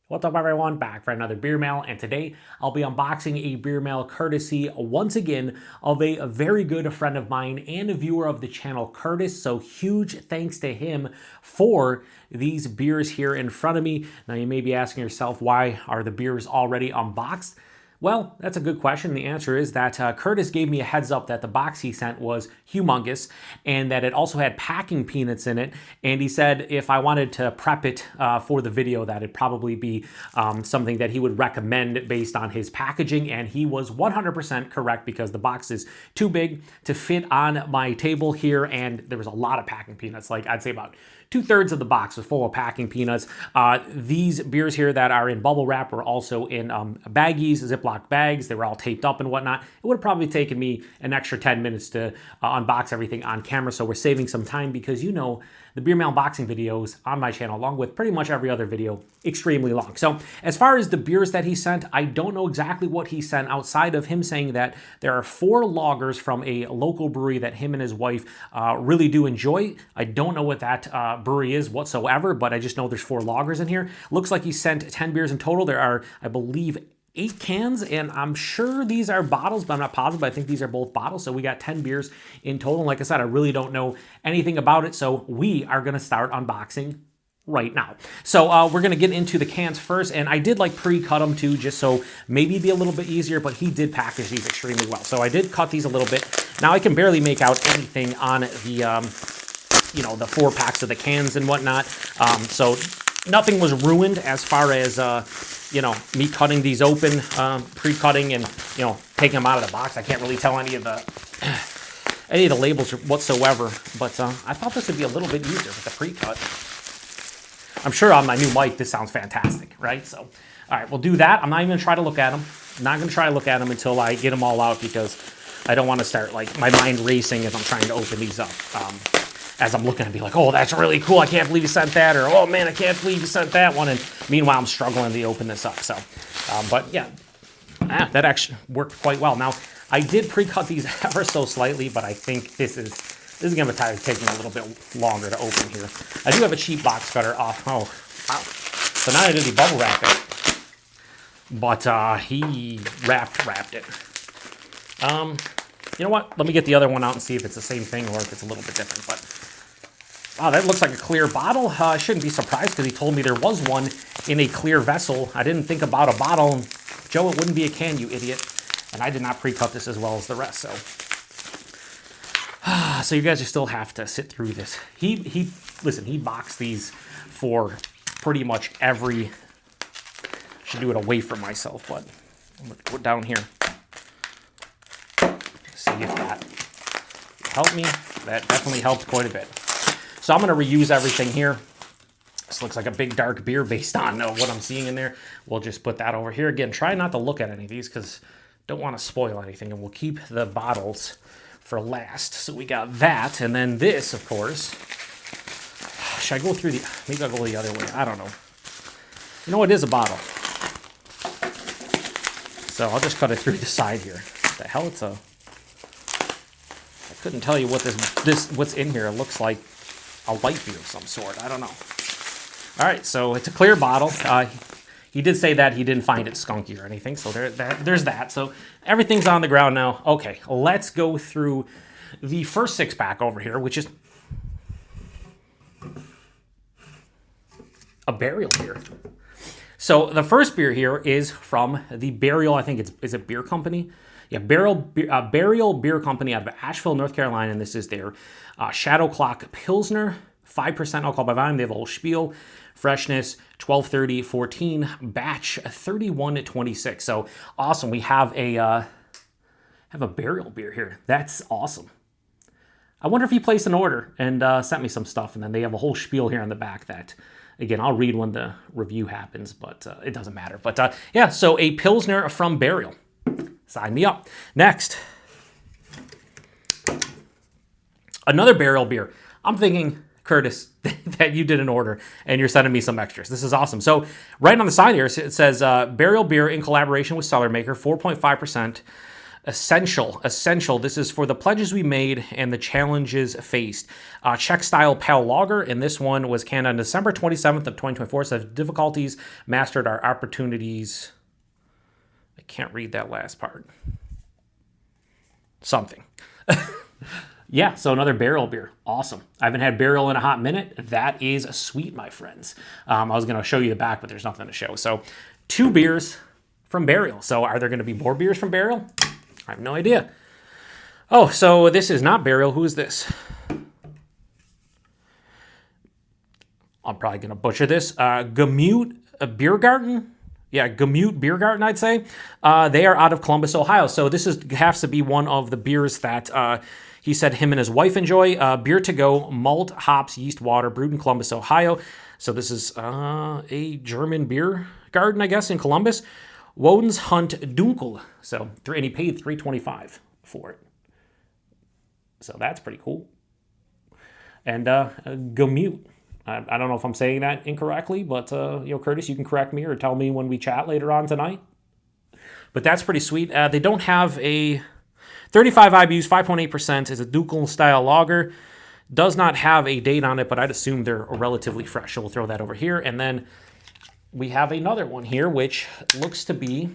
What's up everyone, back for another beer mail, and today I'll be unboxing a beer mail courtesy once again of a very good friend of mine and a viewer of the channel, Curtis. So huge thanks to him for these beers here in front of me. Now you may be asking yourself, why are the beers already unboxed? Well, that's a good question. The answer is that Curtis gave me a heads up that the box he sent was humongous and that it also had packing peanuts in it. And he said if I wanted to prep it for the video, that it'd probably be something that he would recommend based on his packaging. And he was 100% correct, because the box is too big to fit on my table here. And there was a lot of packing peanuts. Like, I'd say about 2/3 of the box was full of packing peanuts. These beers here that are in bubble wrap were also in baggies, Ziploc bags. They were all taped up and whatnot. It would have probably taken me an extra 10 minutes to unbox everything on camera. So we're saving some time, because you know the beer mail unboxing videos on my channel, along with pretty much every other video, extremely long. So as far as the beers that he sent, I don't know exactly what he sent outside of him saying that there are 4 lagers from a local brewery that him and his wife really do enjoy. I don't know what that brewery is whatsoever, but I just know there's 4 lagers in here. Looks like he sent 10 beers in total. There are, I believe, 8 cans, and I'm sure these are bottles, but I'm not positive, but I think these are both bottles. So we got 10 beers in total. Like I said, I really don't know anything about it, so we are gonna start unboxing right now. So we're gonna get into the cans first, and I did like pre-cut them too, just so maybe it'd be a little bit easier, but he did package these extremely well. So I did cut these a little bit. Now I can barely make out anything on the, you know, the 4 packs of the cans and whatnot. So nothing was ruined as far as, you know, me cutting these open, pre-cutting and, you know, taking them out of the box. I can't really tell any of the labels whatsoever, but I thought this would be a little bit easier with the pre-cut. I'm sure on my new mic this sounds fantastic, right? So, all right, we'll do that. I'm not even gonna try to look at them. I'm not gonna try to look at them until I get them all out, because I don't want to start like my mind racing as I'm trying to open these up. As I'm looking and be like, oh, that's really cool, I can't believe you sent that, or oh man, I can't believe you sent that one, and meanwhile I'm struggling to open this up. So, but yeah, that actually worked quite well. Now, I did pre-cut these ever so slightly, but I think this is going to be taking a little bit longer to open here. I do have a cheap box cutter off. Oh, wow. So not only did he bubble wrap it, but he wrapped it. You know what? Let me get the other one out and see if it's the same thing or if it's a little bit different. But wow, that looks like a clear bottle. I shouldn't be surprised, because he told me there was one in a clear vessel. I didn't think about a bottle. Joe, it wouldn't be a can, you idiot. And I did not pre-cut this as well as the rest. So you guys still have to sit through this. Listen, he boxed these for pretty much every. I should do it away from myself, but I'm gonna go down here. See if that helped me. That definitely helped quite a bit. So I'm going to reuse everything here. This looks like a big dark beer based on what I'm seeing in there. We'll just put that over here. Again, try not to look at any of these, because don't want to spoil anything, and we'll keep the bottles for last. So we got that, and then this, of course. Should I go through the, maybe I'll go the other way. I don't know. You know, it is a bottle. So I'll just cut it through the side here. What the hell, it's a, I couldn't tell you what what's in here. It looks like a light beer of some sort. I don't know. All right, so it's a clear bottle. He did say that he didn't find it skunky or anything, so there's that. So everything's on the ground now. Okay, let's go through the first 6-pack over here, which is a Burial beer. So the first beer here is from the Burial, I think is it Beer Company? Yeah, Burial Beer Company out of Asheville, North Carolina, and this is their Shadow Clock Pilsner, 5% alcohol by volume. They have a whole spiel. Freshness, 12/30/14. Batch, 31/26. So awesome. We have a Burial beer here. That's awesome. I wonder if he placed an order and sent me some stuff, and then they have a whole spiel here on the back that, again, I'll read when the review happens, but it doesn't matter. But yeah, so a Pilsner from Burial. Sign me up. Next, another Burial beer. I'm thinking, Curtis, that you did an order and you're sending me some extras. This is awesome. So right on the side here, it says Burial beer in collaboration with Cellar Maker, 4.5%. Essential. This is for the pledges we made and the challenges faced. Czech style pale lager, and this one was canned on December 27th of 2024. So difficulties mastered our opportunities. I can't read that last part. Something. Yeah, so another barrel beer. Awesome. I haven't had barrel in a hot minute. That is sweet, my friends. I was going to show you the back, but there's nothing to show. So 2 beers from Burial. So are there going to be more beers from Burial? I have no idea. Oh, so this is not Burial. Who is this? I'm probably going to butcher this. Gamute Biergarten? Yeah, Gamute Biergarten, I'd say. They are out of Columbus, Ohio. So this has to be one of the beers that he said him and his wife enjoy. Beer to go, malt, hops, yeast, water, brewed in Columbus, Ohio. So this is a German beer garden, I guess, in Columbus. Woden's Hunt Dunkel. So, and he paid $3.25 for it. So that's pretty cool. And Gamute. I don't know if I'm saying that incorrectly, but Curtis, you can correct me or tell me when we chat later on tonight. But that's pretty sweet. They don't have a 35 IBUs, 5.8% is a Dunkel style lager. Does not have a date on it, but I'd assume they're relatively fresh. So we'll throw that over here. And then we have another one here, which looks to be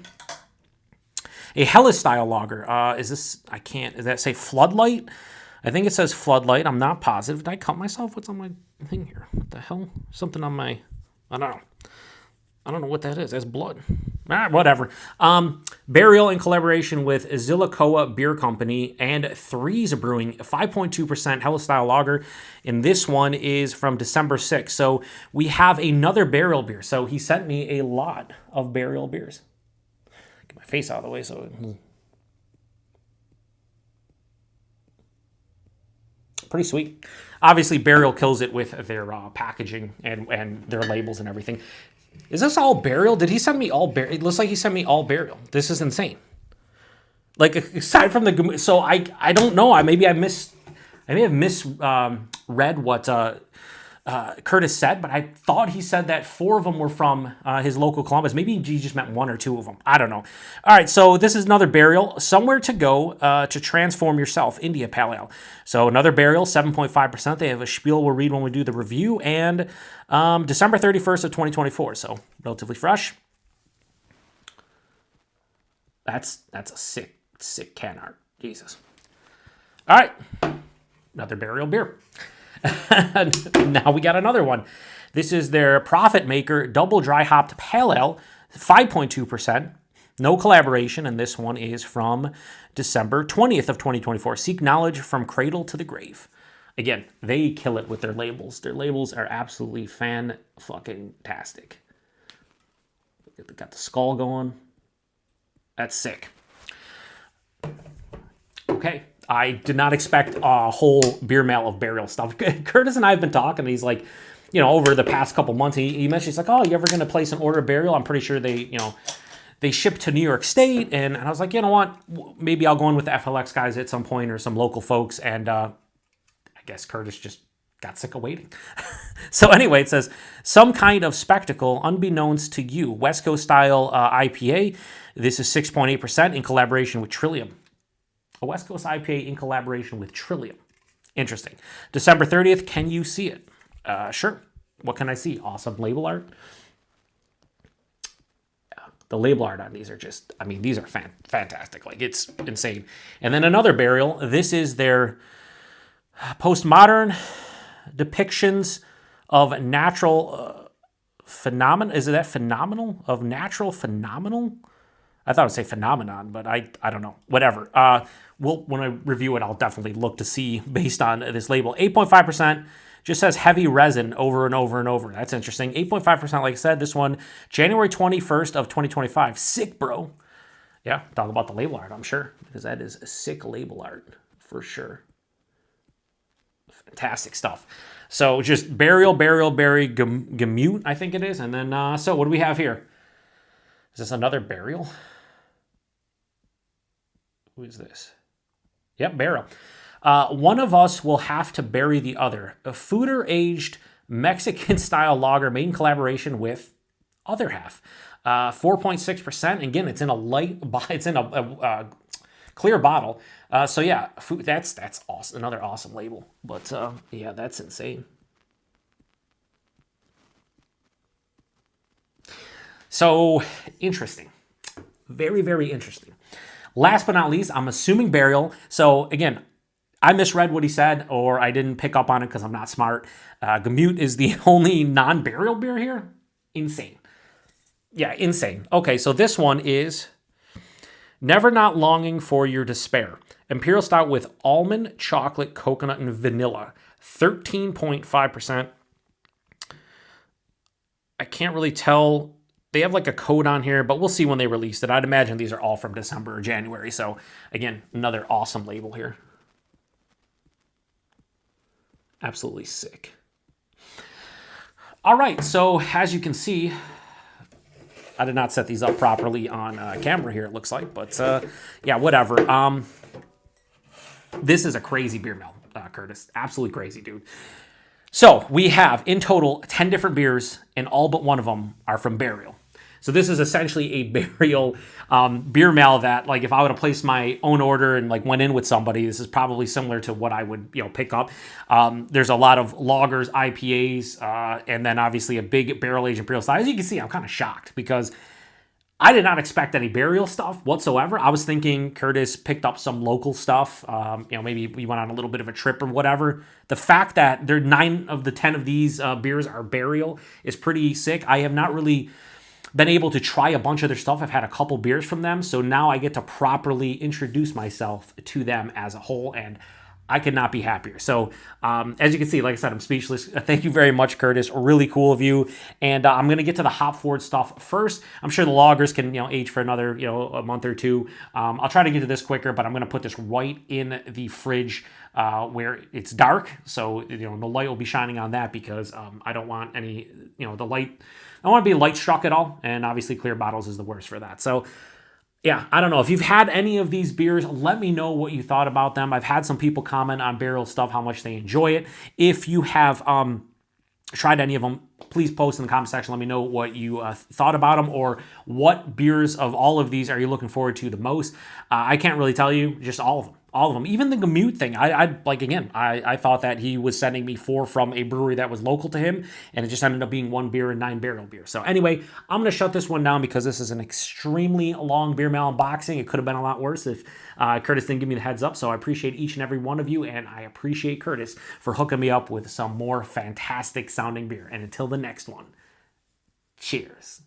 a Helles style lager. Does that say Floodlight? I think it says Floodlight. I'm not positive. Did I cut myself? What's on my thing here? What the hell? Something on my, I don't know. I don't know what that is. That's blood. Whatever. Burial in collaboration with Zillicoa Beer Company and Threes Brewing, 5.2% Helles style lager. And this one is from December 6th. So we have another Burial beer. So he sent me a lot of Burial beers. Get my face out of the way so pretty sweet. Obviously, Burial kills it with their packaging and their labels and everything. Is this all Burial? Did he send me all Burial? It looks like he sent me all Burial. This is insane. Like, aside from the... So, I don't know. I may have misread what Curtis said, but I thought he said that 4 of them were from his local Columbus. Maybe he just meant 1 or 2 of them. I don't know. All right, so this is another Burial. Somewhere to Go to Transform Yourself, India Pale Ale. So another Burial, 7.5%. They have a spiel we'll read when we do the review. And December 31st of 2024, so relatively fresh. That's a sick can art. Jesus. All right, another Burial beer. Now we got another one. This is their Profit Maker Double Dry Hopped Pale Ale, 5.2%. No collaboration, and this one is from December 20th of 2024. Seek knowledge from cradle to the grave. Again, they kill it with their labels. Their labels are absolutely fan-fucking-tastic. They got the skull going. That's sick. Okay. I did not expect a whole beer mail of Burial stuff. Curtis and I have been talking, and he's like, over the past couple months, he mentioned, he's like, oh, you ever going to place an order of Burial? I'm pretty sure they ship to New York State. And I was like, you know what? Maybe I'll go in with the FLX guys at some point or some local folks. And I guess Curtis just got sick of waiting. So anyway, it says, some kind of spectacle unbeknownst to you. West Coast style IPA. This is 6.8% in collaboration with Trillium. A West Coast IPA in collaboration with Trillium. Interesting. December 30th, can you see it? Sure. What can I see? Awesome label art. Yeah, the label art on these are just, these are fantastic. Like, it's insane. And then another Burial. This is their postmodern depictions of natural phenomenon. Is it that phenomenal? Of natural phenomenal? I thought it would say phenomenon, but I don't know. Whatever. When I review it, I'll definitely look to see based on this label. 8.5%, just says heavy resin over and over and over. That's interesting. 8.5%, like I said, this one, January 21st of 2025. Sick, bro. Yeah, talk about the label art, I'm sure, because that is a sick label art for sure. Fantastic stuff. So just Burial, Gamute, I think it is. And then, so what do we have here? Is this another Burial? Who is this? Yep, Burial. One of us will have to bury the other. A fooder-aged Mexican-style lager made in collaboration with other half. 4.6%. Again, it's in a clear bottle. So yeah, that's awesome. Another awesome label. But yeah, that's insane. So interesting. Very, very interesting. Last but not least, I'm assuming burial. So again, I misread what he said, or I didn't pick up on it because I'm not smart. Gamute is the only non-burial beer here. Insane. Yeah, insane. Okay, so this one is Never Not Longing for Your Despair. Imperial Stout with almond, chocolate, coconut, and vanilla. 13.5%. I can't really tell. They have like a code on here, but we'll see when they release it. I'd imagine these are all from December or January. So again, another awesome label here. Absolutely sick. All right, so as you can see, I did not set these up properly on camera here, it looks like, but yeah, whatever. This is a crazy beer mill, Curtis. Absolutely crazy, dude. So we have, in total, 10 different beers, and all but one of them are from Burial. So this is essentially a Burial beer mail that, like, if I would have placed my own order and like went in with somebody, this is probably similar to what I would, pick up. There's a lot of lagers, IPAs, and then obviously a big barrel-aged Imperial style. As you can see, I'm kind of shocked because I did not expect any Burial stuff whatsoever. I was thinking Curtis picked up some local stuff. Maybe we went on a little bit of a trip or whatever. The fact that 9 of the 10 of these beers are Burial is pretty sick. I have not really been able to try a bunch of their stuff. I've had a couple beers from them, so now I get to properly introduce myself to them as a whole, and I could not be happier. So as you can see, like I said, I'm speechless. Thank you very much, Curtis. Really cool of you. And I'm going to get to the hop forward stuff first. I'm sure the lagers can age for another a month or two. I'll try to get to this quicker, but I'm going to put this right in the fridge where it's dark. So the light will be shining on that because I don't want any the light. I don't want to be light struck at all. And obviously clear bottles is the worst for that. So yeah, I don't know. If you've had any of these beers, let me know what you thought about them. I've had some people comment on Burial stuff, how much they enjoy it. If you have tried any of them, please post in the comment section. Let me know what you thought about them, or what beers of all of these are you looking forward to the most. I can't really tell you, just all of them. All of them. Even the Gamute thing. I thought that he was sending me 4 from a brewery that was local to him, and it just ended up being 1 beer and 9 barrel beer. So anyway, I'm going to shut this one down because this is an extremely long beer mail unboxing. It could have been a lot worse if Curtis didn't give me the heads up. So I appreciate each and every one of you, and I appreciate Curtis for hooking me up with some more fantastic sounding beer. And until the next one, cheers.